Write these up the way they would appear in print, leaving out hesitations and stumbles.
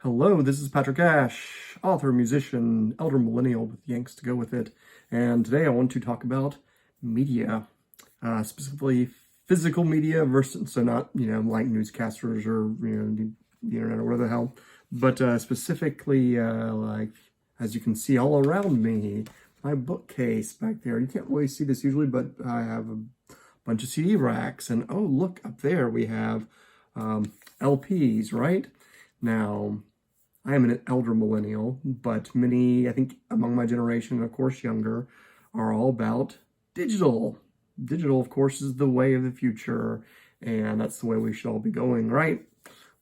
Hello, this is Patrick Ash, author, musician, elder millennial with Yanks to go with it. And today I want to talk about media, specifically physical media versus, so not, like newscasters or, the internet or whatever the hell, but specifically, like, as you can see all around me, my bookcase back there. You can't really see this usually, but I have a bunch of CD racks. And oh, look, up there we have LPs, right? Now, I am an elder millennial, but many, I think, among my generation, and of course younger, are all about digital. Digital, of course, is the way of the future, and that's the way we should all be going, right?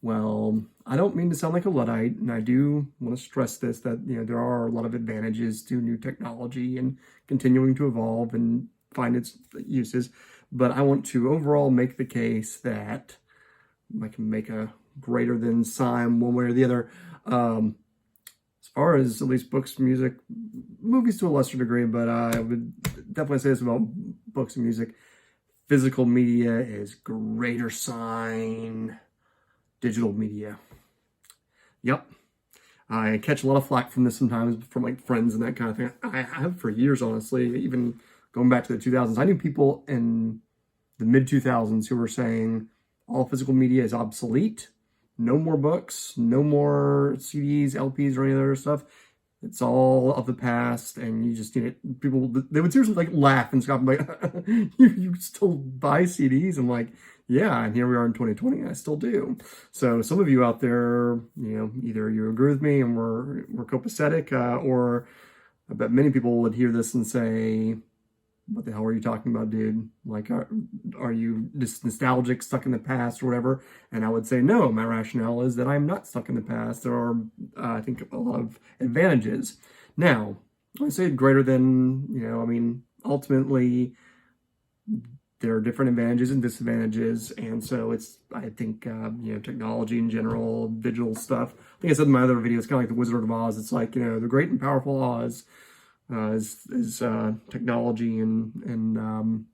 Well, I don't mean to sound like a Luddite, and I do want to stress this, that, there are a lot of advantages to new technology and continuing to evolve and find its uses, but I want to overall make the case that I can make a greater than sign one way or the other. As far as at least books, music, movies to a lesser degree, but I would definitely say this about books and music. Physical media is greater sign digital media. Yep. I catch a lot of flack from this sometimes from like friends and that kind of thing. I have for years, honestly, even going back to the 2000s. I knew people in the mid 2000s who were saying all physical media is obsolete. No more books, no more CDs, LPs, or any other stuff. It's all of the past, and you just need it. People, they would seriously like laugh and scoff, like, you still buy CDs? I'm like, yeah, and here we are in 2020, and I still do. So some of you out there, either you agree with me and we're copacetic, or I bet many people would hear this and say, what the hell are you talking about, dude? Like, are you just nostalgic, stuck in the past or whatever? And I would say, no, my rationale is that I'm not stuck in the past. There are, I think, a lot of advantages. Now, I say greater than, ultimately, there are different advantages and disadvantages. And so it's, I think, technology in general, digital stuff. I think I said in my other video, it's kind of like the Wizard of Oz. It's like, the great and powerful Oz. Is technology and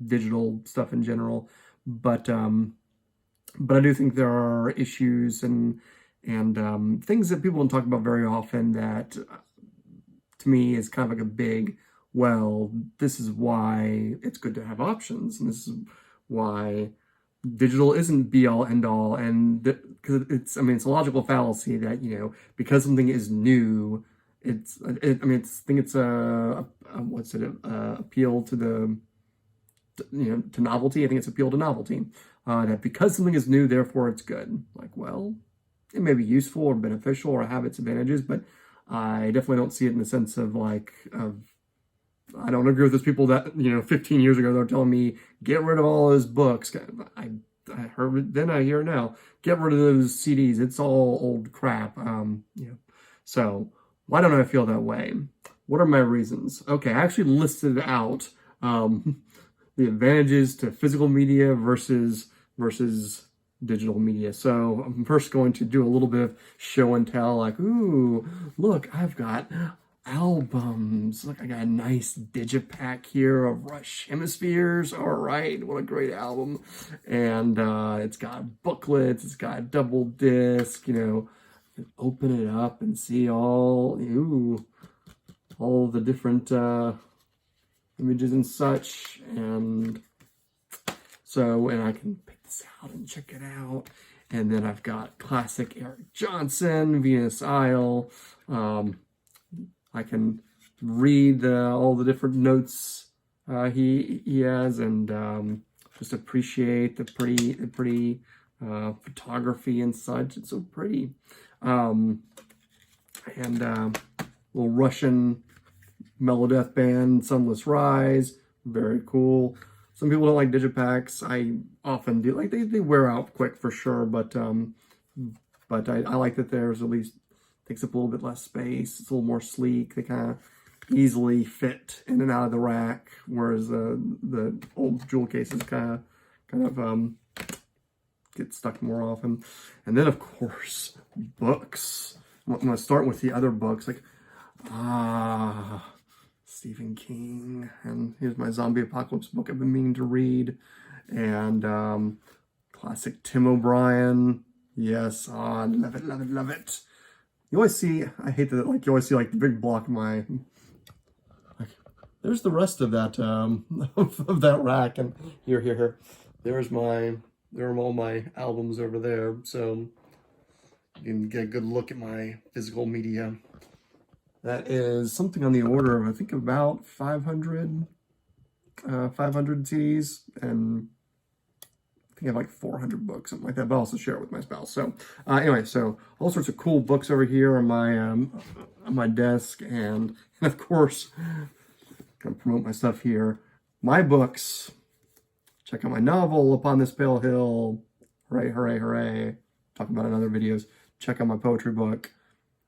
digital stuff in general, but I do think there are issues and things that people don't talk about very often that to me is kind of like a big, well, this is why it's good to have options, and this is why digital isn't be all end all, and because it's a logical fallacy that because something is new. I think it's appeal to to novelty. I think it's appeal to novelty. That because something is new, therefore it's good. Like, well, it may be useful or beneficial or have its advantages, but I definitely don't see it in the sense of I don't agree with those people that 15 years ago they're telling me get rid of all those books. I heard it then, I hear it now. Get rid of those CDs. It's all old crap. So. Why don't I feel that way? What are my reasons? Okay, I actually listed out the advantages to physical media versus digital media. So I'm first going to do a little bit of show and tell, like, ooh, look, I've got albums. Look, I got a nice digipack here of Rush Hemispheres. All right, what a great album. And it's got booklets, it's got a double disc, open it up and see all the different images and such, and I can pick this out and check it out. And then I've got classic Eric Johnson, Venus Isle. I can read all the different notes he has, and just appreciate the pretty photography and such. It's so pretty. Little Russian Melodeath band, Sunless Rise, very cool. Some people don't like digipacks. I often do. Like, they wear out quick for sure, but I like that there's at least takes up a little bit less space. It's a little more sleek. They kind of easily fit in and out of the rack, whereas the old jewel cases kind of get stuck more often. And then, of course, books. I'm going to start with the other books, like Stephen King, and here's my zombie apocalypse book I've been meaning to read, and classic Tim O'Brien. Yes, love it. you always see, I hate that, like, you always see, like, the big block of my, like, there's the rest of that, of that rack, and here. There's there are all my albums over there, so you can get a good look at my physical media. That is something on the order of, I think, about 500 CDs, and I think I have like 400 books, something like that, but I also share it with my spouse. So anyway, so all sorts of cool books over here on my desk, and of course, gonna promote my stuff here. My books. Check out my novel, Upon This Pale Hill. Hooray, hooray, hooray. Talking about it in other videos. Check out my poetry book.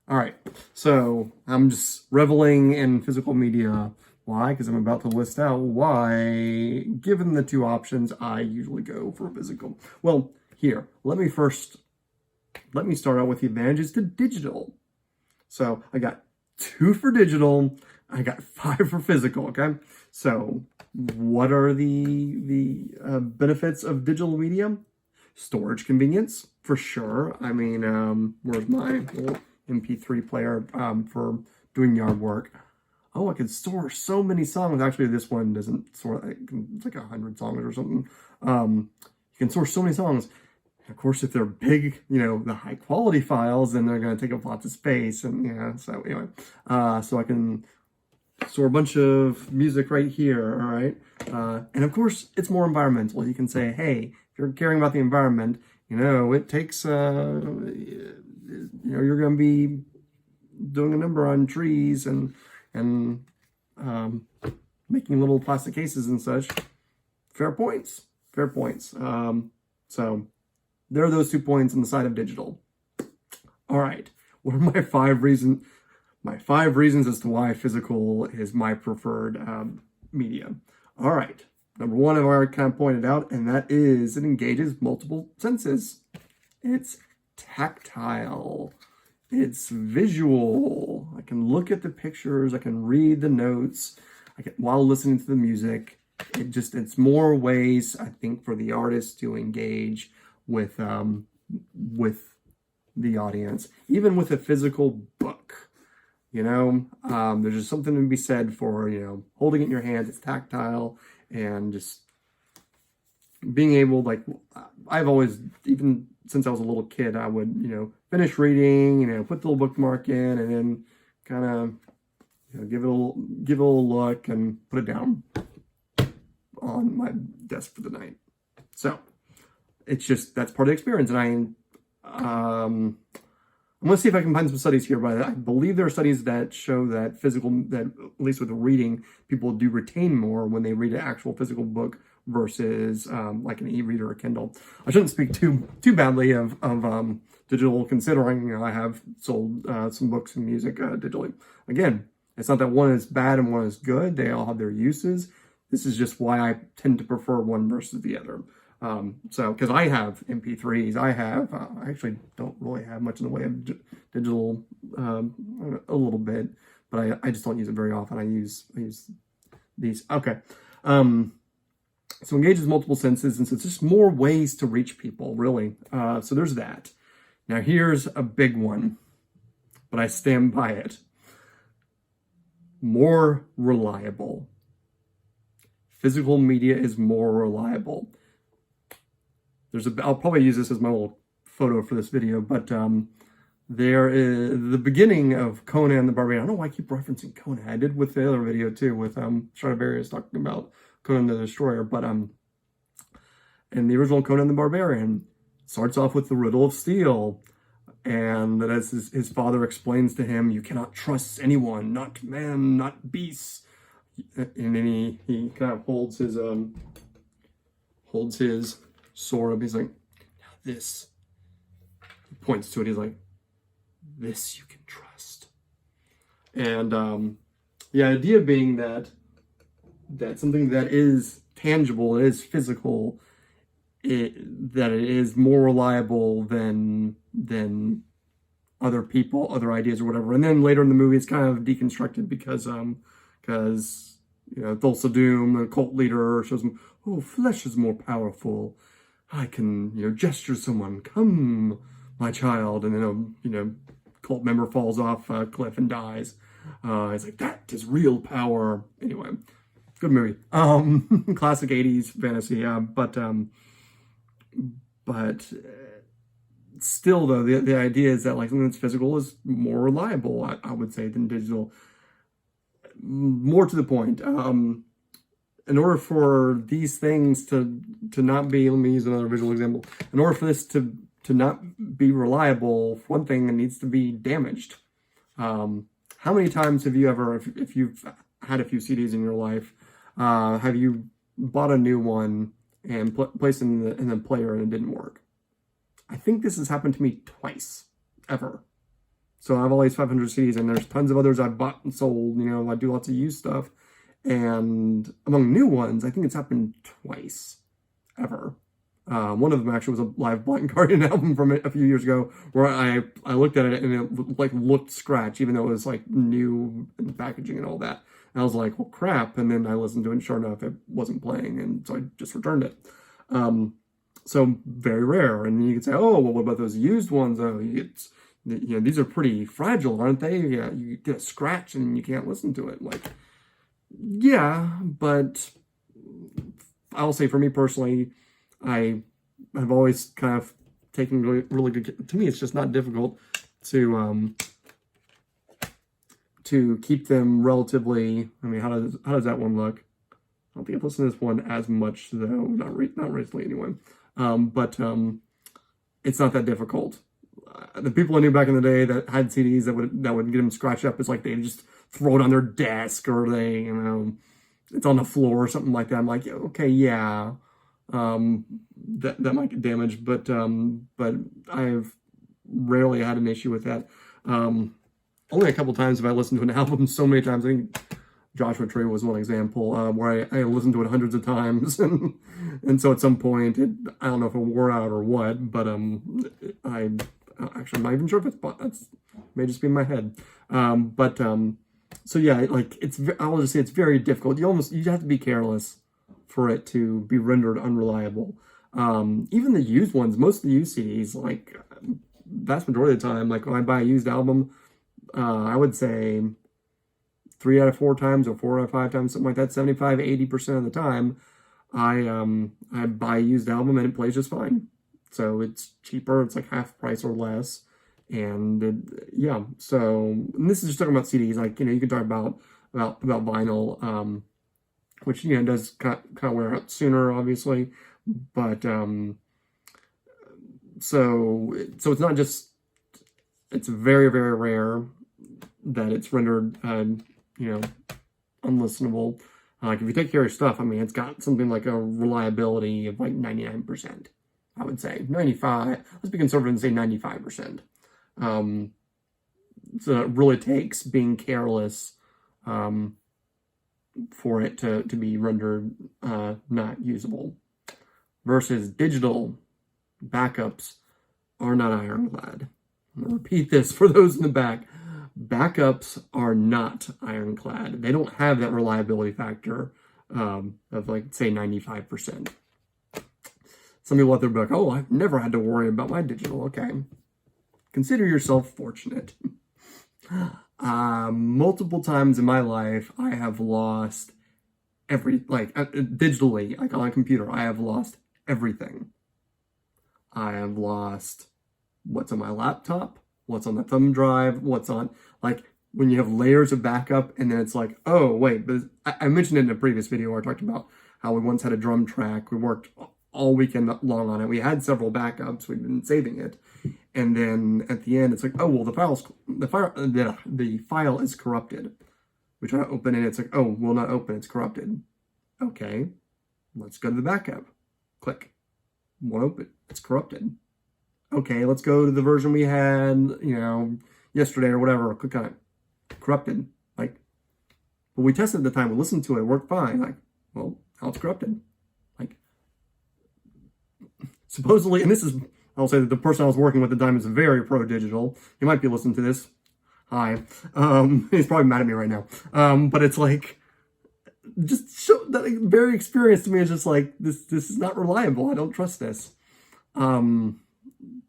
All right, so I'm just reveling in physical media. Why? Because I'm about to list out why, given the two options, I usually go for physical. Well, here, let me start out with the advantages to digital. So I got 2 for digital, I got 5 for physical, okay? So what are the benefits of digital media? Storage convenience, for sure. I mean, where's my little MP3 player for doing yard work? Oh, I can store so many songs. Actually, this one doesn't store, it's like 100 songs or something. You can store so many songs. Of course, if they're big, the high quality files, then they're going to take up lots of space. And so anyway, so I can store a bunch of music right here. All right. And of course, it's more environmental. You can say, hey, if you're caring about the environment, it takes, you're going to be doing a number on trees and making little plastic cases and such. Fair points. So there are those 2 points on the side of digital. All right. What are my 5 reasons? My 5 reasons as to why physical is my preferred media. All right. Number 1, I've already kind of pointed out, and that is it engages multiple senses. It's tactile. It's visual. I can look at the pictures. I can read the notes. While listening to the music. It's more ways, I think, for the artist to engage with the audience, even with a physical book. There's just something to be said for holding it in your hands. It's tactile, and just being able, like, I've always, even since I was a little kid, I would finish reading, put the little bookmark in, and then kind of give it a little look and put it down on my desk for the night. So it's just, that's part of the experience. And I'm going to see if I can find some studies here, but I believe there are studies that show that at least with reading, people do retain more when they read an actual physical book versus like an e-reader or Kindle. I shouldn't speak too badly of digital, considering I have sold some books and music digitally. Again, it's not that one is bad and one is good. They all have their uses. This is just why I tend to prefer one versus the other. So, because I have MP3s, I actually don't really have much in the way of digital, a little bit, but I just don't use it very often. I use these. Okay. So engages multiple senses, and so it's just more ways to reach people, really. So there's that. Now here's a big one, but I stand by it. More reliable. Physical media is more reliable. I'll probably use this as my little photo for this video, but there is the beginning of Conan the Barbarian. I don't know why I keep referencing Conan. I did with the other video too, with Stradivarius talking about Conan the Destroyer, but in the original Conan the Barbarian, starts off with the riddle of steel, and that as his father explains to him, you cannot trust anyone, not man, not beasts. And then he kind of holds his sword up. He's like, now this. He points to it. He's like, this you can trust. And the idea being that something that is tangible, it is physical, that it is more reliable than other people, other ideas, or whatever. And then later in the movie, it's kind of deconstructed because Thulsa Doom, the cult leader, shows him, oh, flesh is more powerful. I can, gesture someone, come, my child, and then, cult member falls off a cliff and dies. It's like, that is real power. Anyway, good movie. Classic 80s fantasy. But still, though, the idea is that like something that's physical is more reliable, I would say, than digital. More to the point, in order for these things to not be, let me use another visual example. In order for this to not be reliable, for one thing, it needs to be damaged. How many times have you ever, if you've had a few CDs in your life, have you bought a new one and placed it in the player and it didn't work? I think this has happened to me twice, ever. So I have all these 500 CDs, and there's tons of others I've bought and sold. You know, I do lots of used stuff. And among new ones, I think it's happened twice, ever. One of them actually was a live Blind Guardian album from a few years ago, where I looked at it and it like looked scratched, even though it was like new and packaging and all that. And I was like, well, crap. And then I listened to it, and sure enough, it wasn't playing, and so I just returned it. So very rare. And you could say, oh, well, what about those used ones? Oh, you know, these are pretty fragile, aren't they? Yeah, you get a scratch and you can't listen to it. Like, yeah, but I'll say for me personally, I have always kind of taken really good. To me, it's just not difficult to keep them relatively. I mean, how does that one look? I don't think I've listened to this one as much though. Not recently anyway. But it's not that difficult. The people I knew back in the day that had CDs that would get them scratched up, it's like they just throw it on their desk, or they, you know, it's on the floor or something like that. I'm like, okay, yeah, that might get damaged, but I've rarely had an issue with that. Only a couple times have I listened to an album so many times. I think Joshua Tree was one example where I listened to it hundreds of times, and so at some point, I don't know if it wore out or what, but actually, I'm not even sure if that's may just be in my head. So yeah, like I will just say it's very difficult. You have to be careless for it to be rendered unreliable. Even the used ones, most of the used CDs, like vast majority of the time, like when I buy a used album, I would say 3 out of 4 times or 4 out of 5 times, something like that, 75-80% of the time, I buy a used album and it plays just fine. So it's cheaper, it's like half price or less. And yeah, so and this is just talking about CDs. Like, you know, you can talk about vinyl, which, you know, does kind of wear out sooner, obviously. But so it's not just, it's very, very rare that it's rendered you know, unlistenable. Like if you take care of your stuff, I mean, it's got something like a reliability of like 99%. I would say 95. Let's be conservative and say 95%. So it really takes being careless for it to be rendered not usable. Versus digital backups are not ironclad. I'm gonna repeat this for those in the back. Backups are not ironclad. They don't have that reliability factor of like, say, 95%. Some people out there be like, oh, I've never had to worry about my digital. Okay. Consider yourself fortunate. Multiple times in my life, I have lost digitally, like on a computer, I have lost everything. I have lost what's on my laptop, what's on the thumb drive, what's on, like, when you have layers of backup, and then it's like, oh, wait, but I mentioned it in a previous video where I talked about how we once had a drum track. We worked all weekend long on it. We had several backups. We've been saving it. And then at the end, it's like, oh, well, the file is corrupted. We try to open it. It's like, oh, will not open. It's corrupted. Okay, let's go to the backup. Click. Won't open. It's corrupted. Okay, let's go to the version we had, you know, yesterday or whatever. Click on it. Corrupted. Like, but we tested at the time. We listened to it. It worked fine. Like, well, now it's corrupted. Like, supposedly, and this is, I'll say that the person I was working with at the time is very pro-digital. He might be listening to this. Hi. He's probably mad at me right now. But it's like, just show that very experienced to me is just like, this is not reliable. I don't trust this.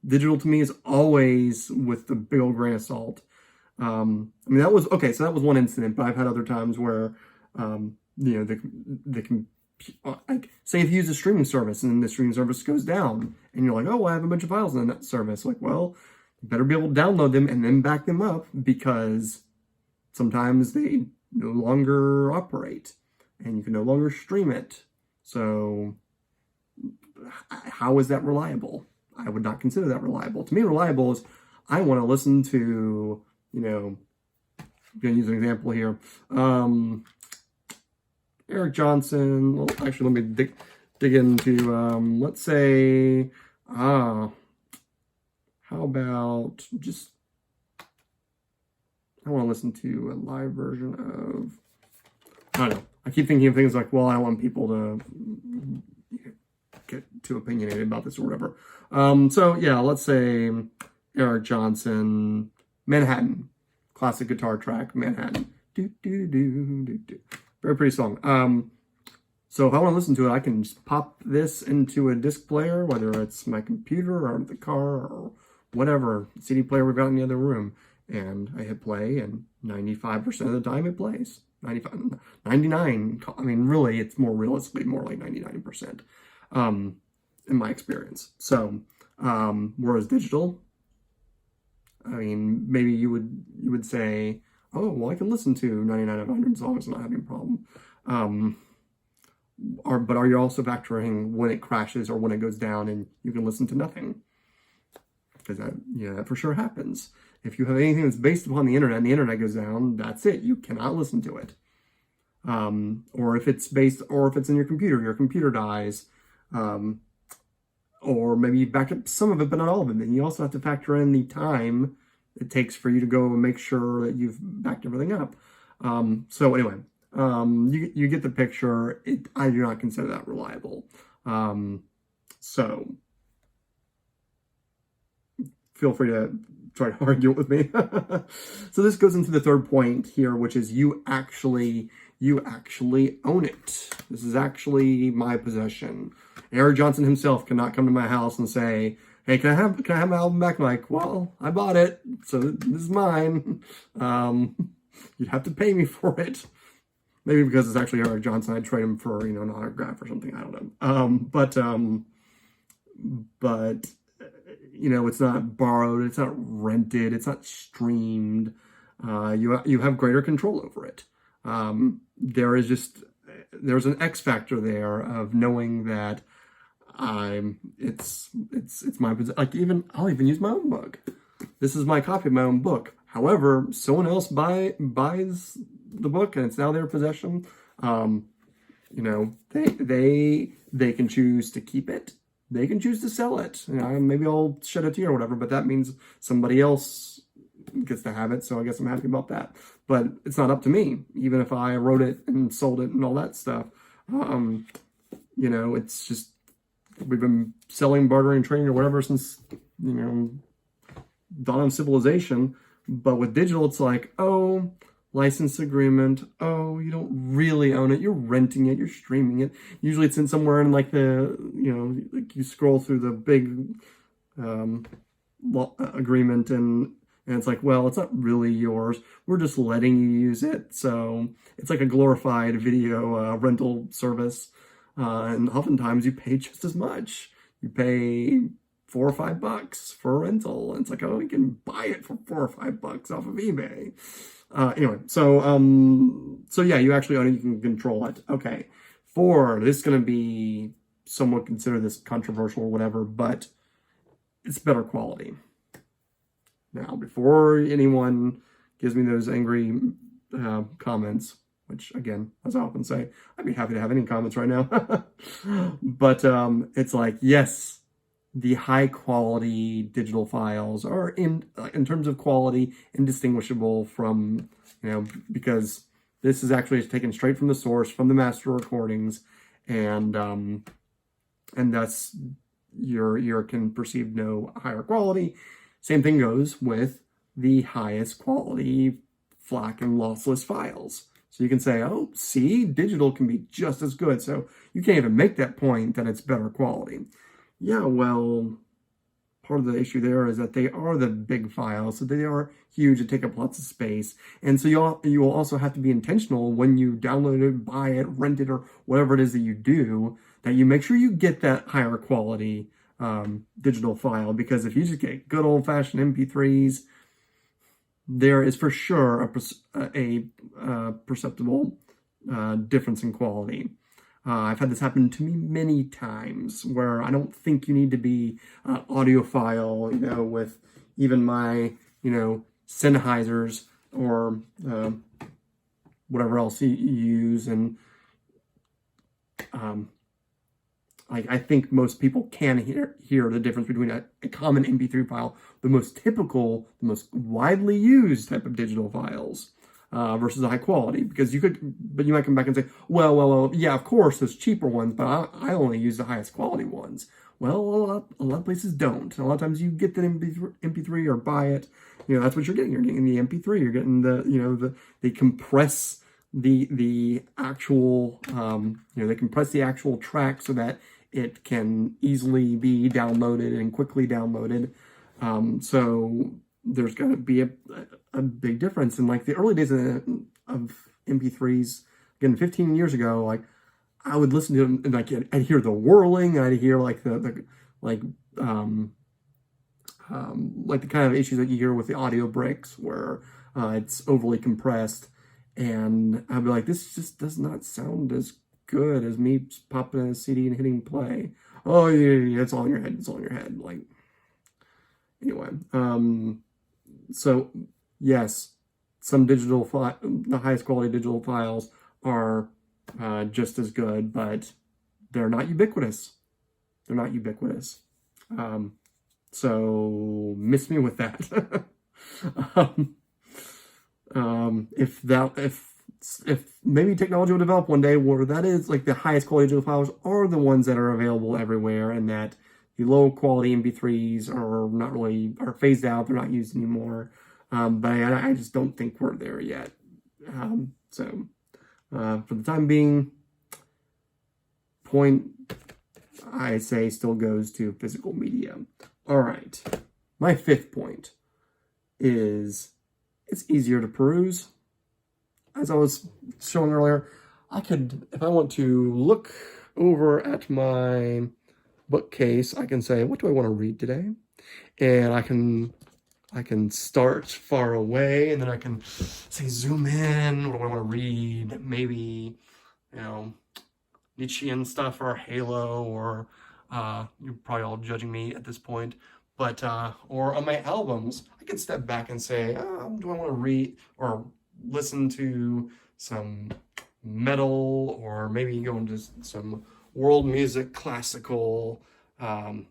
digital to me is always with the big old grain of salt. I mean, that was, okay, so that was one incident, but I've had other times where, they can, like, say if you use a streaming service and the streaming service goes down and you're like, oh, I have a bunch of files in that service. Like, well, you better be able to download them and then back them up, because sometimes they no longer operate and you can no longer stream it. So how is that reliable? I would not consider that reliable. To me, reliable is, I want to listen to, I'm going to use an example here. Eric Johnson. Well, actually, let me dig into, let's say, how about just, I want to listen to a live version of, I don't know. I keep thinking of things like, well, I don't want people to get too opinionated about this or whatever. So yeah, let's say Eric Johnson, Manhattan, classic guitar track, Manhattan. Do, do, do, do, do. Very pretty song. So if I want to listen to it, I can just pop this into a disc player, whether it's my computer or the car or whatever CD player we've got in the other room. And I hit play, and 95% of the time it plays. 95, 99. I mean, really, it's more realistically more like 99%, in my experience. So, whereas digital, I mean, maybe you would say, oh, well, I can listen to 99 of 100 songs and not having a problem. But are you also factoring when it crashes or when it goes down and you can listen to nothing? Because that for sure happens. If you have anything that's based upon the internet and the internet goes down, that's it. You cannot listen to it. Or if it's in your computer dies. Or maybe you backed up some of it, but not all of it. Then you also have to factor in the time it takes for you to go and make sure that you've backed everything up. So anyway, you get the picture. I do not consider that reliable. So feel free to try to argue it with me. So this goes into the third point here, which is you actually own it. This is actually my possession. Eric Johnson himself cannot come to my house and say, hey, can I have my album back? I'm like, well, I bought it, so this is mine. You'd have to pay me for it. Maybe because it's actually Eric Johnson, I'd trade him for, an autograph or something. I don't know. But it's not borrowed, it's not rented, it's not streamed. You have greater control over it. There's an X factor there of knowing that it's my, like, I'll even use my own book. This is my copy of my own book. However, someone else buys the book and it's now their possession. They can choose to keep it. They can choose to sell it. Maybe I'll shed a tear or whatever, but that means somebody else gets to have it. So I guess I'm happy about that. But it's not up to me, even if I wrote it and sold it and all that stuff. It's just, we've been selling, bartering, trading or whatever since, dawn of civilization. But with digital, it's like, oh, license agreement. Oh, you don't really own it. You're renting it. You're streaming it. Usually it's in somewhere in like the, like you scroll through the big agreement and it's like, well, it's not really yours. We're just letting you use it. So it's like a glorified video rental service. And oftentimes you pay just as much. You pay $4 or $5 for a rental. And it's like, oh, you can buy it for $4 or $5 off of eBay. Anyway, so yeah, you actually own it. You can control it. Okay. This is going to be somewhat consider this controversial or whatever, but it's better quality. Now, before anyone gives me those angry comments, which again, as I often say, I'd be happy to have any comments right now. But it's like, yes, the high quality digital files are in terms of quality indistinguishable from, because this is actually taken straight from the source, from the master recordings, and thus you can perceive no higher quality. Same thing goes with the highest quality FLAC and lossless files. So you can say, oh, see, digital can be just as good. So you can't even make that point that it's better quality. Yeah, well, part of the issue there is that they are the big files, so they are huge and take up lots of space. And so you will also have to be intentional when you download it, buy it, rent it, or whatever it is that you do, that you make sure you get that higher quality digital file, because if you just get good old-fashioned MP3s, there is for sure a perceptible difference in quality. I've had this happen to me many times where I don't think you need to be audiophile, with even my, Sennheisers or whatever else you use. And I think most people can hear the difference between a common MP3 file, the most typical, the most widely used type of digital files, versus a high quality, because but you might come back and say, well, yeah, of course, there's cheaper ones, but I only use the highest quality ones. Well, a lot of places don't. A lot of times you get the MP3 or buy it, that's what you're getting. You're getting the MP3. You're getting they compress the actual, they compress the actual track so that it can easily be downloaded and quickly downloaded. So there's going to be a big difference. In like the early days of MP3s, again, 15 years ago, like I would listen to them and like I'd hear the whirling, I'd hear like the kind of issues that you hear with the audio breaks where it's overly compressed, and I'd be like, this just does not sound as good as me popping in a CD and hitting play. Oh yeah, it's all in your head. It's all in your head. Like, anyway, so yes, some the highest quality digital files are just as good, but they're not ubiquitous. They're not ubiquitous. So miss me with that. If maybe technology will develop one day where that is like the highest quality digital files are the ones that are available everywhere, and that the low quality MP3s are phased out, they're not used anymore. But I just don't think we're there yet. So for the time being, point I say still goes to physical media. All right, my fifth point is it's easier to peruse. As I was showing earlier, I could, if I want to look over at my bookcase, I can say, what do I want to read today? And I can start far away, and then I can say zoom in. What do I want to read? Maybe, Nietzschean stuff or Halo, or you're probably all judging me at this point, but or on my albums, I can step back and say, do I want to read or listen to some metal, or maybe go into some world music, classical, Leonard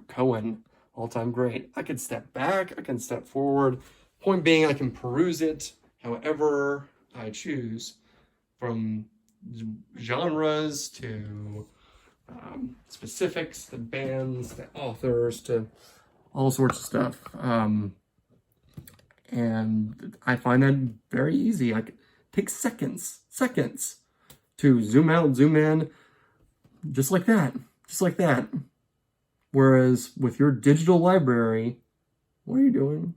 Cohen, all-time great. I could step back, I can step forward. Point being, I can peruse it however I choose, from genres to specifics, to bands, to authors, to all sorts of stuff. And I find that very easy. I take seconds to zoom out, zoom in, just like that. Whereas with your digital library, what are you doing?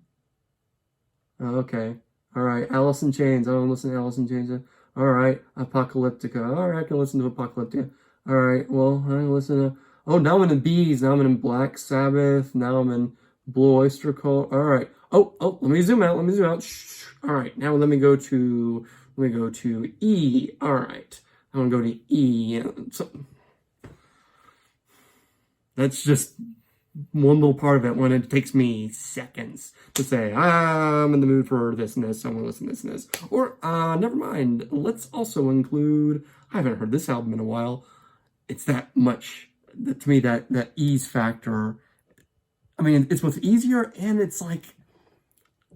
Okay. All right. Alice in Chains. I don't listen to Alice in Chains. All right. Apocalyptica. All right. I can listen to Apocalyptica. All right. Well, I listen to... Oh, now I'm in Bees. Now I'm in Black Sabbath. Now I'm in Blue Oyster Cult. All right. Oh, let me zoom out. Shh. All right. Now let me go to E. All right. I'm going to go to E. So, that's just one little part of it, when it takes me seconds to say, I'm in the mood for this and this, I want to listen to this and this. Or, never mind, let's also include, I haven't heard this album in a while. It's that much, to me, that ease factor. I mean, it's both easier, and it's like,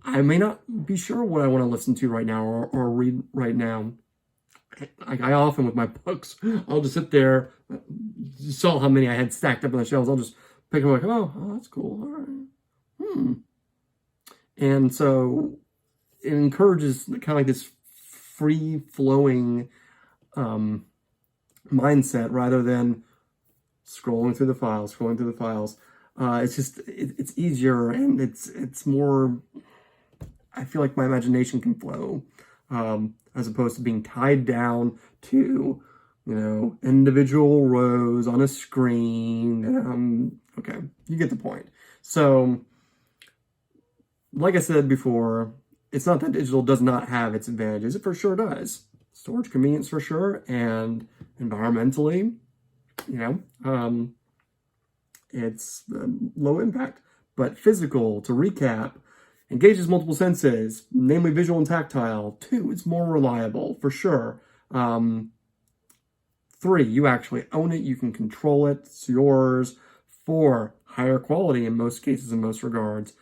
I may not be sure what I want to listen to right now or read right now. I often, with my books, I'll just sit there. You saw how many I had stacked up on the shelves. I'll just pick them like, oh, that's cool. All right. And so it encourages kind of like this free-flowing mindset, rather than scrolling through the files. It's just, it's easier, and it's more, I feel like my imagination can flow, as opposed to being tied down to, individual rows on a screen. Okay, you get the point. So, like I said before, it's not that digital does not have its advantages. It for sure does. Storage convenience for sure, and environmentally, it's low impact. But physical, to recap, engages multiple senses, namely visual and tactile. 2, it's more reliable, for sure. 3, you actually own it. You can control it. It's yours. 4, higher quality in most cases, in most regards.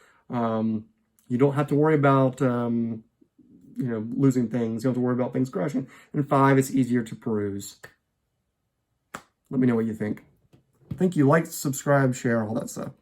You don't have to worry about, losing things. You don't have to worry about things crashing. And 5, it's easier to peruse. Let me know what you think. Thank you. Like, subscribe, share, all that stuff.